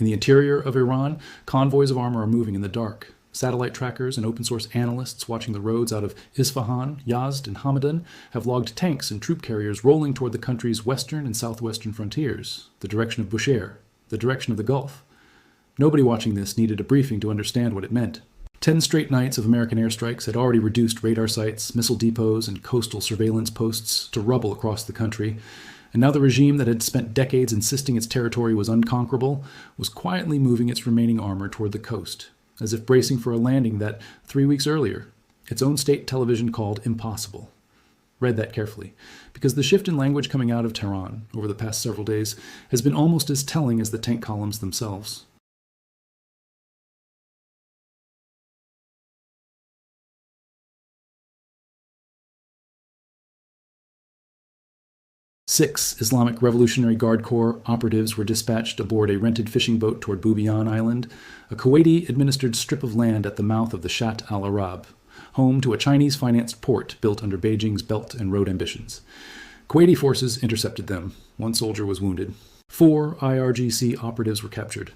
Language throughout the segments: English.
In the interior of Iran, convoys of armor are moving in the dark. Satellite trackers and open-source analysts watching the roads out of Isfahan, Yazd, and Hamedan have logged tanks and troop carriers rolling toward the country's western and southwestern frontiers, the direction of Bushehr, the direction of the Gulf. Nobody watching this needed a briefing to understand what it meant. 10 straight nights of American airstrikes had already reduced radar sites, missile depots, and coastal surveillance posts to rubble across the country, and now the regime that had spent decades insisting its territory was unconquerable was quietly moving its remaining armor toward the coast, as if bracing for a landing that, 3 weeks earlier, its own state television called impossible. Read that carefully, because the shift in language coming out of Tehran over the past several days has been almost as telling as the tank columns themselves. Six Islamic Revolutionary Guard Corps operatives were dispatched aboard a rented fishing boat toward Buehring Island, a Kuwaiti-administered strip of land at the mouth of the Shatt al-Arab, home to a Chinese-financed port built under Beijing's Belt and Road ambitions. Kuwaiti forces intercepted them. 1 soldier was wounded. 4 IRGC operatives were captured.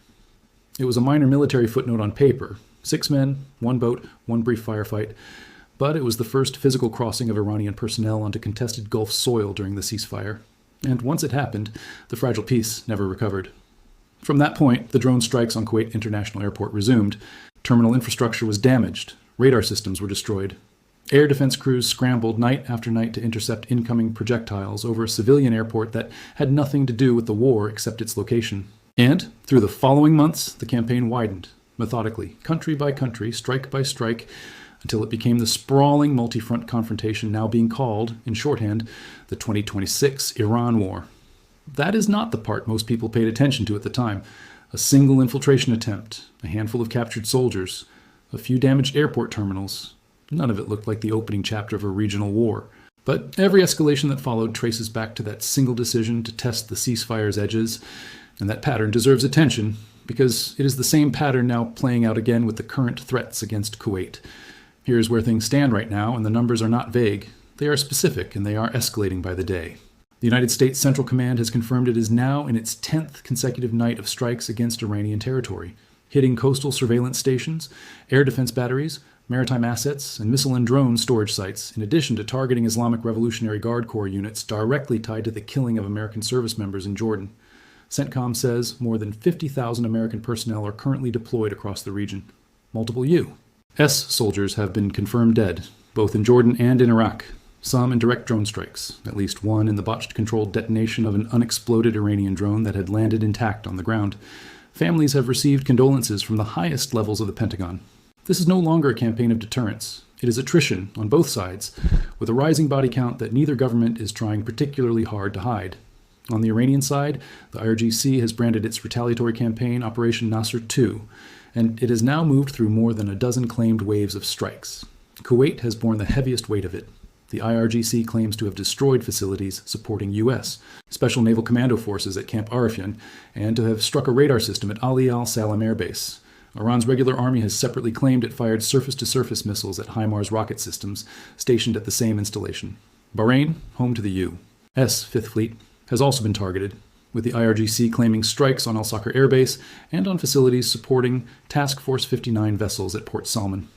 It was a minor military footnote on paper. 6 men, 1 boat, 1 brief firefight. But it was the first physical crossing of Iranian personnel onto contested Gulf soil during the ceasefire. And once it happened, the fragile peace never recovered. From that point, the drone strikes on Kuwait International Airport resumed. Terminal infrastructure was damaged. Radar systems were destroyed. Air defense crews scrambled night after night to intercept incoming projectiles over a civilian airport that had nothing to do with the war except its location. And, through the following months, the campaign widened, methodically, country by country, strike by strike, until it became the sprawling multi-front confrontation now being called, in shorthand, the 2026 Iran War. That is not the part most people paid attention to at the time. A single infiltration attempt, a handful of captured soldiers, a few damaged airport terminals. None of it looked like the opening chapter of a regional war. But every escalation that followed traces back to that single decision to test the ceasefire's edges, and that pattern deserves attention because it is the same pattern now playing out again with the current threats against Kuwait. Here's where things stand right now, and the numbers are not vague. They are specific, and they are escalating by the day. The United States Central Command has confirmed it is now in its 10th consecutive night of strikes against Iranian territory, hitting coastal surveillance stations, air defense batteries, maritime assets, and missile and drone storage sites, in addition to targeting Islamic Revolutionary Guard Corps units directly tied to the killing of American service members in Jordan. CENTCOM says more than 50,000 American personnel are currently deployed across the region. Multiple U.S. soldiers have been confirmed dead, both in Jordan and in Iraq, some in direct drone strikes, at least one in the botched controlled detonation of an unexploded Iranian drone that had landed intact on the ground. Families have received condolences from the highest levels of the Pentagon. This is no longer a campaign of deterrence. It is attrition on both sides, with a rising body count that neither government is trying particularly hard to hide. On the Iranian side, the IRGC has branded its retaliatory campaign Operation Nasr II, and it has now moved through more than a dozen claimed waves of strikes. Kuwait has borne the heaviest weight of it. The IRGC claims to have destroyed facilities supporting U.S. Special Naval Commando forces at Camp Arifjan, and to have struck a radar system at Ali al-Salem Air Base. Iran's regular army has separately claimed it fired surface-to-surface missiles at HIMARS rocket systems stationed at the same installation. Bahrain, home to the U.S. Fifth Fleet, has also been targeted, with the IRGC claiming strikes on Al-Sakr Air Base and on facilities supporting Task Force 59 vessels at Port Salman.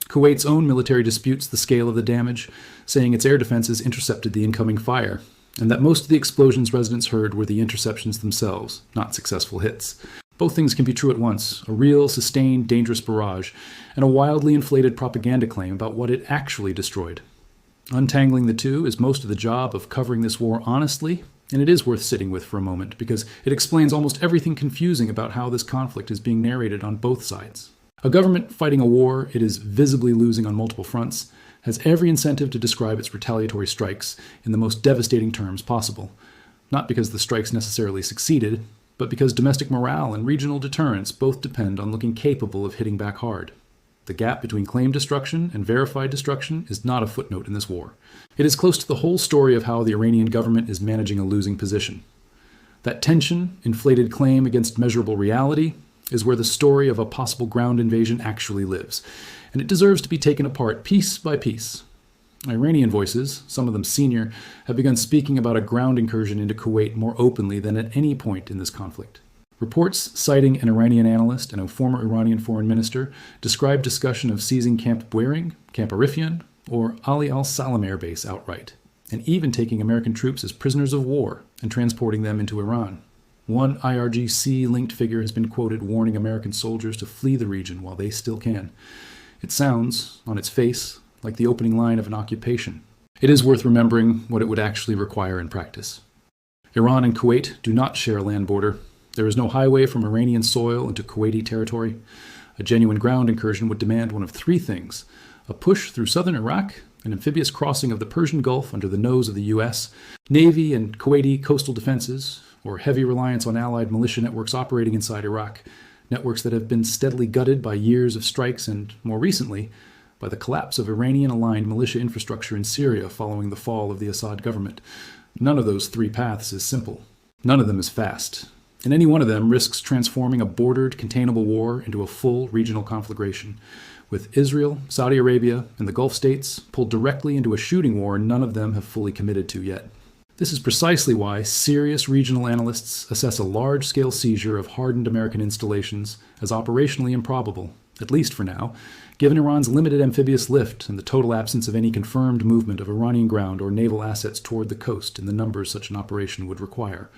Kuwait's own military disputes the scale of the damage, saying its air defenses intercepted the incoming fire, and that most of the explosions residents heard were the interceptions themselves, not successful hits. Both things can be true at once, a real, sustained, dangerous barrage, and a wildly inflated propaganda claim about what it actually destroyed. Untangling the two is most of the job of covering this war honestly, and it is worth sitting with for a moment, because it explains almost everything confusing about how this conflict is being narrated on both sides. A government fighting a war it is visibly losing on multiple fronts has every incentive to describe its retaliatory strikes in the most devastating terms possible, not because the strikes necessarily succeeded, but because domestic morale and regional deterrence both depend on looking capable of hitting back hard. The gap between claimed destruction and verified destruction is not a footnote in this war. It is close to the whole story of how the Iranian government is managing a losing position. That tension, inflated claim against measurable reality, is where the story of a possible ground invasion actually lives, and it deserves to be taken apart piece by piece. Iranian voices, some of them senior, have begun speaking about a ground incursion into Kuwait more openly than at any point in this conflict. Reports citing an Iranian analyst and a former Iranian foreign minister describe discussion of seizing Camp Buehring, Camp Arifjan, or Ali al-Salem Air Base outright, and even taking American troops as prisoners of war and transporting them into Iran. One IRGC-linked figure has been quoted warning American soldiers to flee the region while they still can. It sounds, on its face, like the opening line of an occupation. It is worth remembering what it would actually require in practice. Iran and Kuwait do not share a land border. There is no highway from Iranian soil into Kuwaiti territory. A genuine ground incursion would demand one of three things: a push through southern Iraq, an amphibious crossing of the Persian Gulf under the nose of the U.S., Navy and Kuwaiti coastal defenses, or heavy reliance on allied militia networks operating inside Iraq, networks that have been steadily gutted by years of strikes and, more recently, by the collapse of Iranian-aligned militia infrastructure in Syria following the fall of the Assad government. None of those three paths is simple. None of them is fast. And any one of them risks transforming a bordered, containable war into a full regional conflagration. With Israel, Saudi Arabia, and the Gulf states pulled directly into a shooting war none of them have fully committed to yet. This is precisely why serious regional analysts assess a large-scale seizure of hardened American installations as operationally improbable, at least for now, given Iran's limited amphibious lift and the total absence of any confirmed movement of Iranian ground or naval assets toward the coast in the numbers such an operation would require.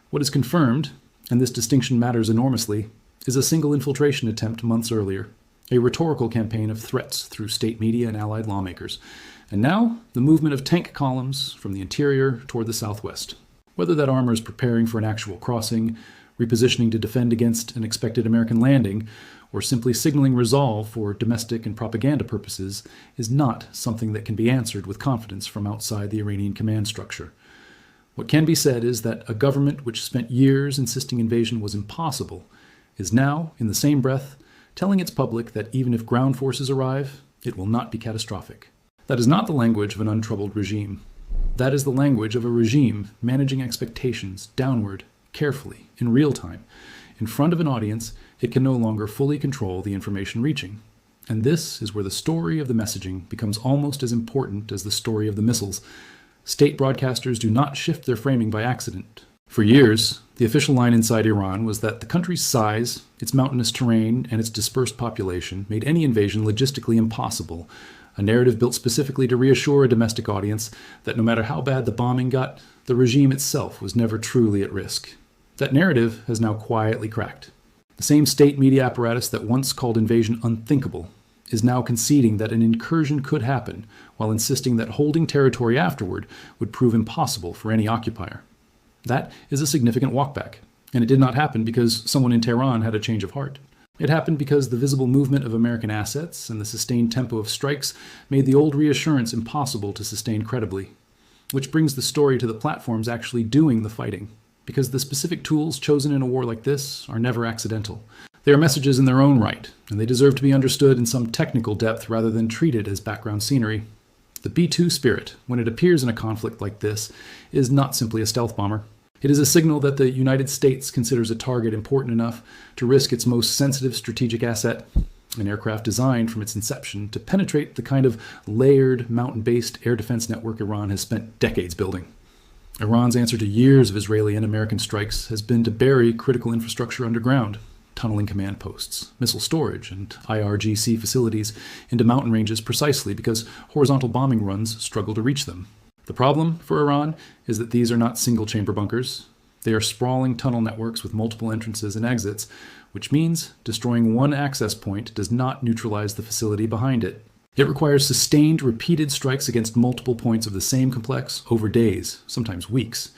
What is confirmed, and this distinction matters enormously, is a single infiltration attempt months earlier, a rhetorical campaign of threats through state media and allied lawmakers, and now the movement of tank columns from the interior toward the southwest. Whether that armor is preparing for an actual crossing, repositioning to defend against an expected American landing, or simply signaling resolve for domestic and propaganda purposes is not something that can be answered with confidence from outside the Iranian command structure. What can be said is that a government which spent years insisting invasion was impossible is now, in the same breath, telling its public that even if ground forces arrive, it will not be catastrophic. That is not the language of an untroubled regime. That is the language of a regime managing expectations downward, carefully, in real time. In front of an audience, it can no longer fully control the information reaching. And this is where the story of the messaging becomes almost as important as the story of the missiles. State broadcasters do not shift their framing by accident. For years, the official line inside Iran was that the country's size, its mountainous terrain, and its dispersed population made any invasion logistically impossible, a narrative built specifically to reassure a domestic audience that no matter how bad the bombing got, the regime itself was never truly at risk. That narrative has now quietly cracked. The same state media apparatus that once called invasion unthinkable is now conceding that an incursion could happen, while insisting that holding territory afterward would prove impossible for any occupier. That is a significant walkback, and it did not happen because someone in Tehran had a change of heart. It happened because the visible movement of American assets and the sustained tempo of strikes made the old reassurance impossible to sustain credibly. Which brings the story to the platforms actually doing the fighting, because the specific tools chosen in a war like this are never accidental. They are messages in their own right, and they deserve to be understood in some technical depth rather than treated as background scenery. The B-2 spirit, when it appears in a conflict like this, is not simply a stealth bomber. It is a signal that the United States considers a target important enough to risk its most sensitive strategic asset, an aircraft designed from its inception to penetrate the kind of layered, mountain-based air defense network Iran has spent decades building. Iran's answer to years of Israeli and American strikes has been to bury critical infrastructure underground, tunneling command posts, missile storage, and IRGC facilities into mountain ranges precisely because horizontal bombing runs struggle to reach them. The problem for Iran is that these are not single-chamber bunkers. They are sprawling tunnel networks with multiple entrances and exits, which means destroying one access point does not neutralize the facility behind it. It requires sustained, repeated strikes against multiple points of the same complex over days, sometimes weeks,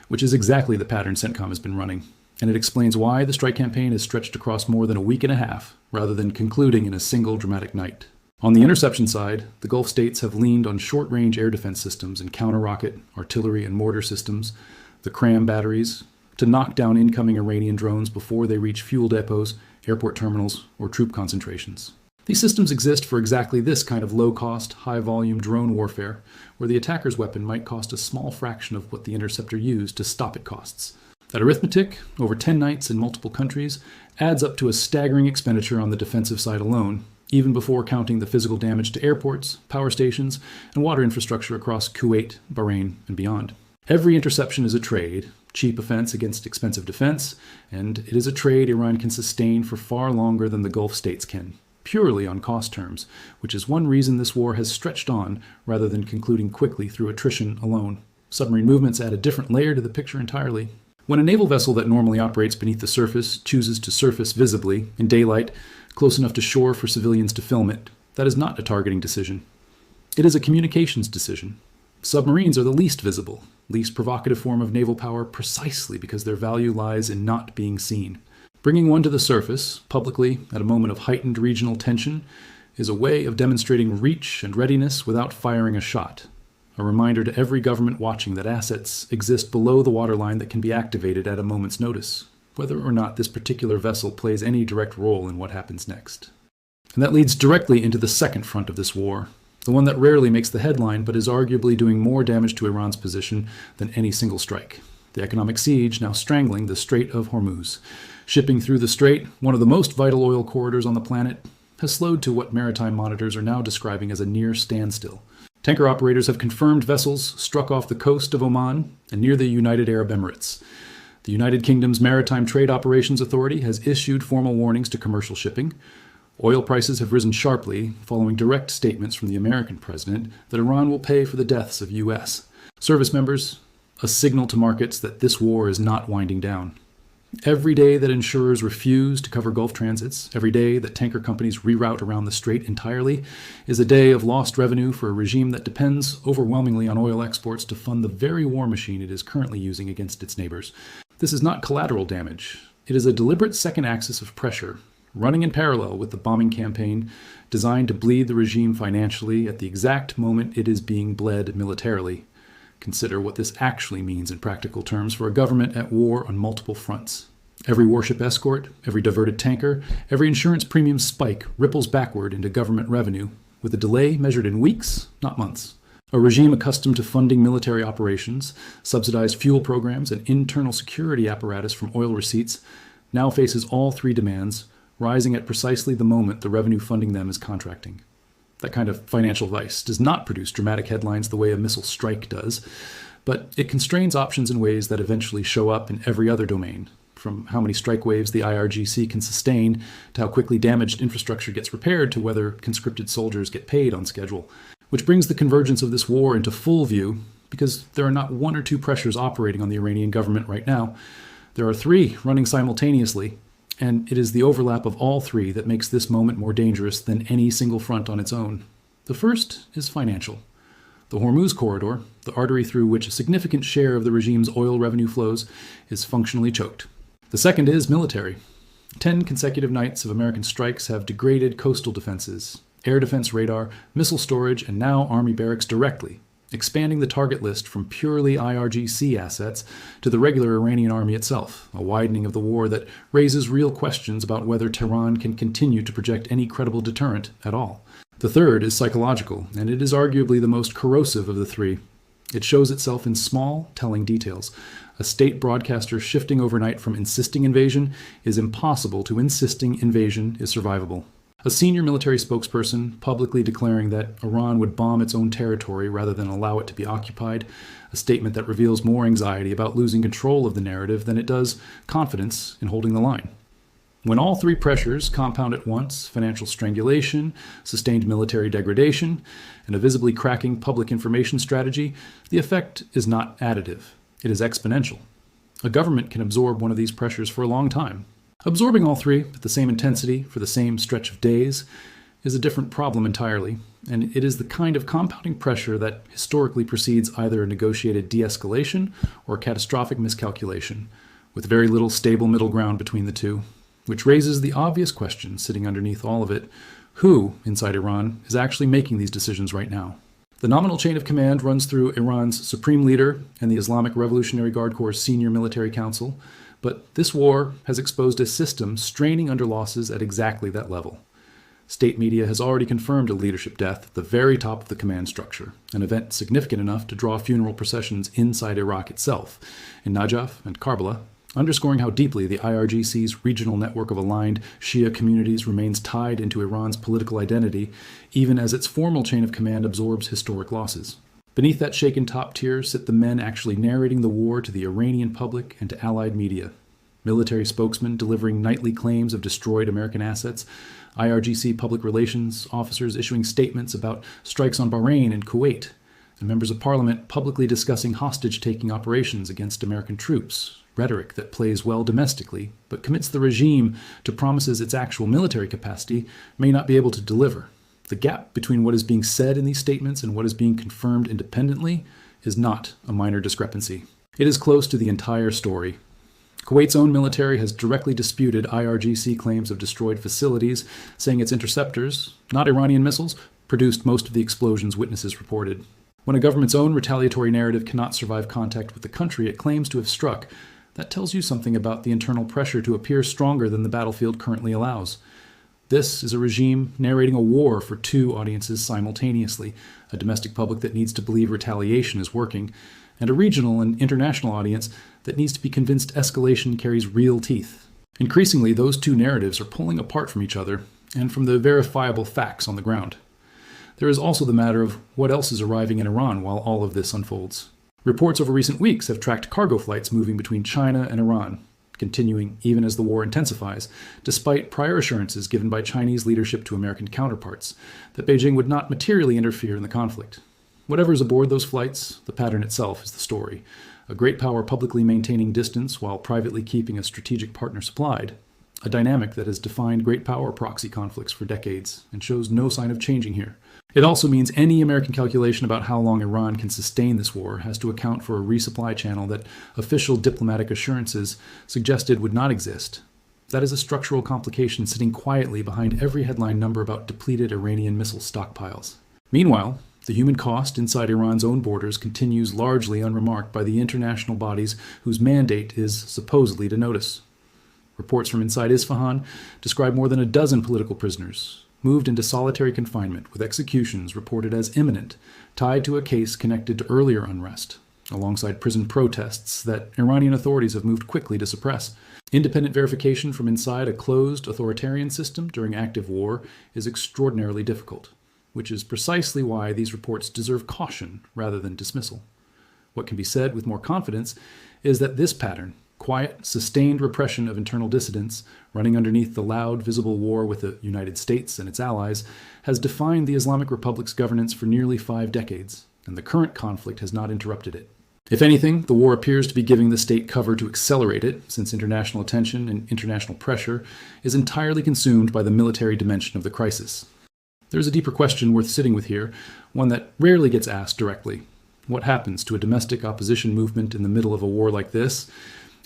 which is exactly the pattern CENTCOM has been running. And it explains why the strike campaign is stretched across more than a week and a half, rather than concluding in a single dramatic night. On the interception side, the Gulf states have leaned on short-range air defense systems and counter-rocket, artillery, and mortar systems, the CRAM batteries, to knock down incoming Iranian drones before they reach fuel depots, airport terminals, or troop concentrations. These systems exist for exactly this kind of low-cost, high-volume drone warfare, where the attacker's weapon might cost a small fraction of what the interceptor used to stop it costs. That arithmetic, over 10 nights in multiple countries, adds up to a staggering expenditure on the defensive side alone, even before counting the physical damage to airports, power stations, and water infrastructure across Kuwait, Bahrain, and beyond. Every interception is a trade, cheap offense against expensive defense, and it is a trade Iran can sustain for far longer than the Gulf states can, purely on cost terms, which is one reason this war has stretched on rather than concluding quickly through attrition alone. Submarine movements add a different layer to the picture entirely. When a naval vessel that normally operates beneath the surface chooses to surface visibly, in daylight, close enough to shore for civilians to film it, that is not a targeting decision. It is a communications decision. Submarines are the least visible, least provocative form of naval power precisely because their value lies in not being seen. Bringing one to the surface, publicly, at a moment of heightened regional tension, is a way of demonstrating reach and readiness without firing a shot. A reminder to every government watching that assets exist below the waterline that can be activated at a moment's notice, whether or not this particular vessel plays any direct role in what happens next. And that leads directly into the second front of this war, the one that rarely makes the headline but is arguably doing more damage to Iran's position than any single strike. The economic siege now strangling the Strait of Hormuz. Shipping through the strait, one of the most vital oil corridors on the planet, has slowed to what maritime monitors are now describing as a near standstill. Tanker operators have confirmed vessels struck off the coast of Oman and near the United Arab Emirates. The United Kingdom's Maritime Trade Operations Authority has issued formal warnings to commercial shipping. Oil prices have risen sharply following direct statements from the American president that Iran will pay for the deaths of U.S. service members, a signal to markets that this war is not winding down. Every day that insurers refuse to cover Gulf transits, every day that tanker companies reroute around the strait entirely, is a day of lost revenue for a regime that depends overwhelmingly on oil exports to fund the very war machine it is currently using against its neighbors. This is not collateral damage. It is a deliberate second axis of pressure, running in parallel with the bombing campaign designed to bleed the regime financially at the exact moment it is being bled militarily. Consider what this actually means in practical terms for a government at war on multiple fronts. Every warship escort, every diverted tanker, every insurance premium spike ripples backward into government revenue, with a delay measured in weeks, not months. A regime accustomed to funding military operations, subsidized fuel programs, and internal security apparatus from oil receipts now faces all three demands, rising at precisely the moment the revenue funding them is contracting. That kind of financial vice does not produce dramatic headlines the way a missile strike does, but it constrains options in ways that eventually show up in every other domain, from how many strike waves the IRGC can sustain to how quickly damaged infrastructure gets repaired to whether conscripted soldiers get paid on schedule, which brings the convergence of this war into full view because there are not one or two pressures operating on the Iranian government right now. There are three running simultaneously, and it is the overlap of all three that makes this moment more dangerous than any single front on its own. The first is financial. The Hormuz corridor, the artery through which a significant share of the regime's oil revenue flows, is functionally choked. The second is military. 10 consecutive nights of American strikes have degraded coastal defenses, air defense radar, missile storage, and now army barracks directly, expanding the target list from purely IRGC assets to the regular Iranian army itself, a widening of the war that raises real questions about whether Tehran can continue to project any credible deterrent at all. The third is psychological, and it is arguably the most corrosive of the three. It shows itself in small, telling details. A state broadcaster shifting overnight from insisting invasion is impossible to insisting invasion is survivable. A senior military spokesperson publicly declaring that Iran would bomb its own territory rather than allow it to be occupied, a statement that reveals more anxiety about losing control of the narrative than it does confidence in holding the line. When all three pressures compound at once, financial strangulation, sustained military degradation, and a visibly cracking public information strategy, the effect is not additive. It is exponential. A government can absorb one of these pressures for a long time. Absorbing all three at the same intensity for the same stretch of days is a different problem entirely, and it is the kind of compounding pressure that historically precedes either a negotiated de-escalation or a catastrophic miscalculation, with very little stable middle ground between the two, which raises the obvious question sitting underneath all of it: who, inside Iran, is actually making these decisions right now? The nominal chain of command runs through Iran's supreme leader and the Islamic Revolutionary Guard Corps' senior military council, but this war has exposed a system straining under losses at exactly that level. State media has already confirmed a leadership death at the very top of the command structure, an event significant enough to draw funeral processions inside Iraq itself, in Najaf and Karbala, underscoring how deeply the IRGC's regional network of aligned Shia communities remains tied into Iran's political identity, even as its formal chain of command absorbs historic losses. Beneath that shaken top tier sit the men actually narrating the war to the Iranian public and to allied media. Military spokesmen delivering nightly claims of destroyed American assets, IRGC public relations officers issuing statements about strikes on Bahrain and Kuwait, and members of parliament publicly discussing hostage-taking operations against American troops, rhetoric that plays well domestically, but commits the regime to promises its actual military capacity may not be able to deliver. The gap between what is being said in these statements and what is being confirmed independently is not a minor discrepancy. It is close to the entire story. Kuwait's own military has directly disputed IRGC claims of destroyed facilities, saying its interceptors, not Iranian missiles, produced most of the explosions witnesses reported. When a government's own retaliatory narrative cannot survive contact with the country it claims to have struck, that tells you something about the internal pressure to appear stronger than the battlefield currently allows. This is a regime narrating a war for two audiences simultaneously, a domestic public that needs to believe retaliation is working, and a regional and international audience that needs to be convinced escalation carries real teeth. Increasingly, those two narratives are pulling apart from each other and from the verifiable facts on the ground. There is also the matter of what else is arriving in Iran while all of this unfolds. Reports over recent weeks have tracked cargo flights moving between China and Iran, continuing even as the war intensifies, despite prior assurances given by Chinese leadership to American counterparts that Beijing would not materially interfere in the conflict. Whatever is aboard those flights, the pattern itself is the story. A great power publicly maintaining distance while privately keeping a strategic partner supplied. A dynamic that has defined great power proxy conflicts for decades and shows no sign of changing here. It also means any American calculation about how long Iran can sustain this war has to account for a resupply channel that official diplomatic assurances suggested would not exist. That is a structural complication sitting quietly behind every headline number about depleted Iranian missile stockpiles. Meanwhile, the human cost inside Iran's own borders continues largely unremarked by the international bodies whose mandate is supposedly to notice. Reports from inside Isfahan describe more than a dozen political prisoners, moved into solitary confinement with executions reported as imminent, tied to a case connected to earlier unrest, alongside prison protests that Iranian authorities have moved quickly to suppress. Independent verification from inside a closed authoritarian system during active war is extraordinarily difficult, which is precisely why these reports deserve caution rather than dismissal. What can be said with more confidence is that this pattern, quiet, sustained repression of internal dissidents, running underneath the loud, visible war with the United States and its allies, has defined the Islamic Republic's governance for nearly 5 decades, and the current conflict has not interrupted it. If anything, the war appears to be giving the state cover to accelerate it, since international attention and international pressure is entirely consumed by the military dimension of the crisis. There is a deeper question worth sitting with here, one that rarely gets asked directly. What happens to a domestic opposition movement in the middle of a war like this?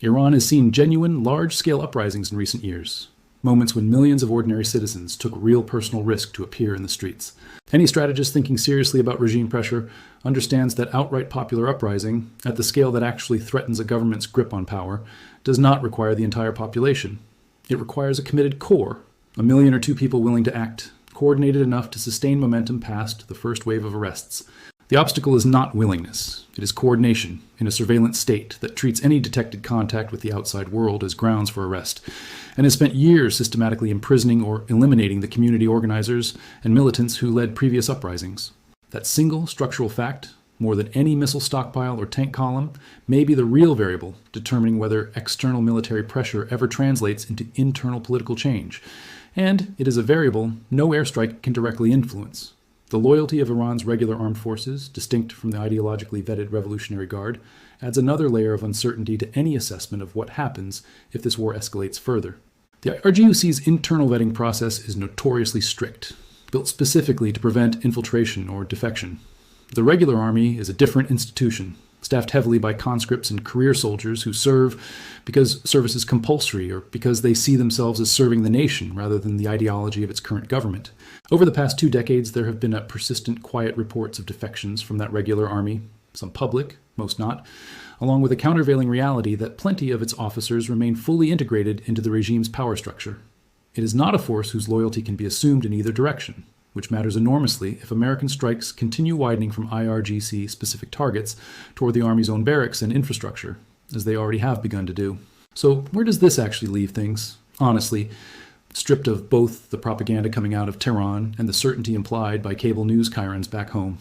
Iran has seen genuine, large-scale uprisings in recent years, moments when millions of ordinary citizens took real personal risk to appear in the streets. Any strategist thinking seriously about regime pressure understands that outright popular uprising, at the scale that actually threatens a government's grip on power, does not require the entire population. It requires a committed core, 1 million or 2 people willing to act, coordinated enough to sustain momentum past the first wave of arrests. The obstacle is not willingness. It is coordination in a surveillance state that treats any detected contact with the outside world as grounds for arrest, and has spent years systematically imprisoning or eliminating the community organizers and militants who led previous uprisings. That single structural fact, more than any missile stockpile or tank column, may be the real variable determining whether external military pressure ever translates into internal political change. And it is a variable no airstrike can directly influence. The loyalty of Iran's regular armed forces, distinct from the ideologically vetted Revolutionary Guard, adds another layer of uncertainty to any assessment of what happens if this war escalates further. The IRGC's internal vetting process is notoriously strict, built specifically to prevent infiltration or defection. The regular army is a different institution, staffed heavily by conscripts and career soldiers who serve because service is compulsory or because they see themselves as serving the nation rather than the ideology of its current government. Over the past 2 decades, there have been persistent, quiet reports of defections from that regular army, some public, most not, along with a countervailing reality that plenty of its officers remain fully integrated into the regime's power structure. It is not a force whose loyalty can be assumed in either direction, which matters enormously if American strikes continue widening from IRGC-specific targets toward the Army's own barracks and infrastructure, as they already have begun to do. So where does this actually leave things, honestly, stripped of both the propaganda coming out of Tehran and the certainty implied by cable news chyrons back home?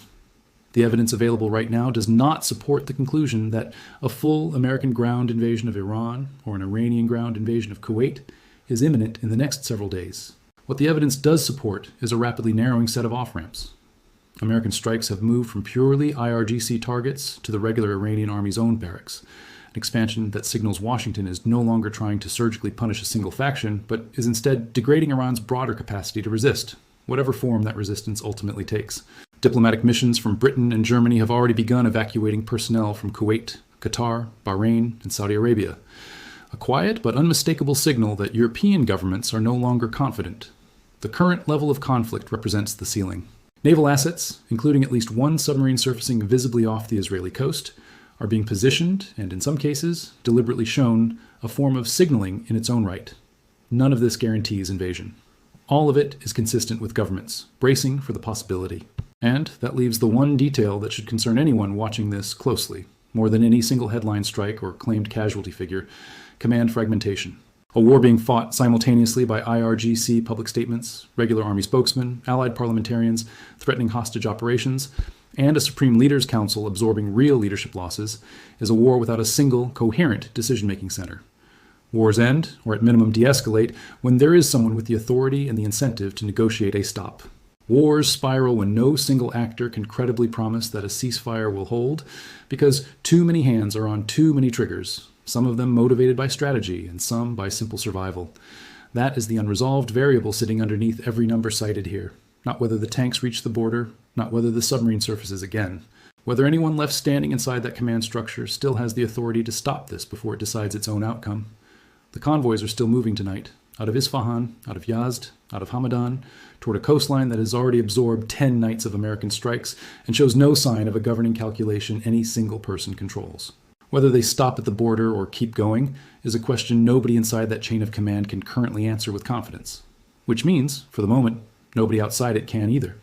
The evidence available right now does not support the conclusion that a full American ground invasion of Iran or an Iranian ground invasion of Kuwait is imminent in the next several days. What the evidence does support is a rapidly narrowing set of off-ramps. American strikes have moved from purely IRGC targets to the regular Iranian army's own barracks, an expansion that signals Washington is no longer trying to surgically punish a single faction, but is instead degrading Iran's broader capacity to resist, whatever form that resistance ultimately takes. Diplomatic missions from Britain and Germany have already begun evacuating personnel from Kuwait, Qatar, Bahrain, and Saudi Arabia. A quiet but unmistakable signal that European governments are no longer confident. The current level of conflict represents the ceiling. Naval assets, including at least one submarine surfacing visibly off the Israeli coast, are being positioned, and in some cases, deliberately shown, a form of signaling in its own right. None of this guarantees invasion. All of it is consistent with governments, bracing for the possibility. And that leaves the one detail that should concern anyone watching this closely, more than any single headline strike or claimed casualty figure: command fragmentation. A war being fought simultaneously by IRGC public statements, regular Army spokesmen, allied parliamentarians threatening hostage operations, and a Supreme Leaders Council absorbing real leadership losses is a war without a single, coherent decision-making center. Wars end, or at minimum de-escalate, when there is someone with the authority and the incentive to negotiate a stop. Wars spiral when no single actor can credibly promise that a ceasefire will hold, because too many hands are on too many triggers, some of them motivated by strategy and some by simple survival. That is the unresolved variable sitting underneath every number cited here. Not whether the tanks reach the border, not whether the submarine surfaces again. Whether anyone left standing inside that command structure still has the authority to stop this before it decides its own outcome. The convoys are still moving tonight, out of Isfahan, out of Yazd, out of Hamedan, toward a coastline that has already absorbed 10 nights of American strikes and shows no sign of a governing calculation any single person controls. Whether they stop at the border or keep going is a question nobody inside that chain of command can currently answer with confidence. Which means, for the moment, nobody outside it can either.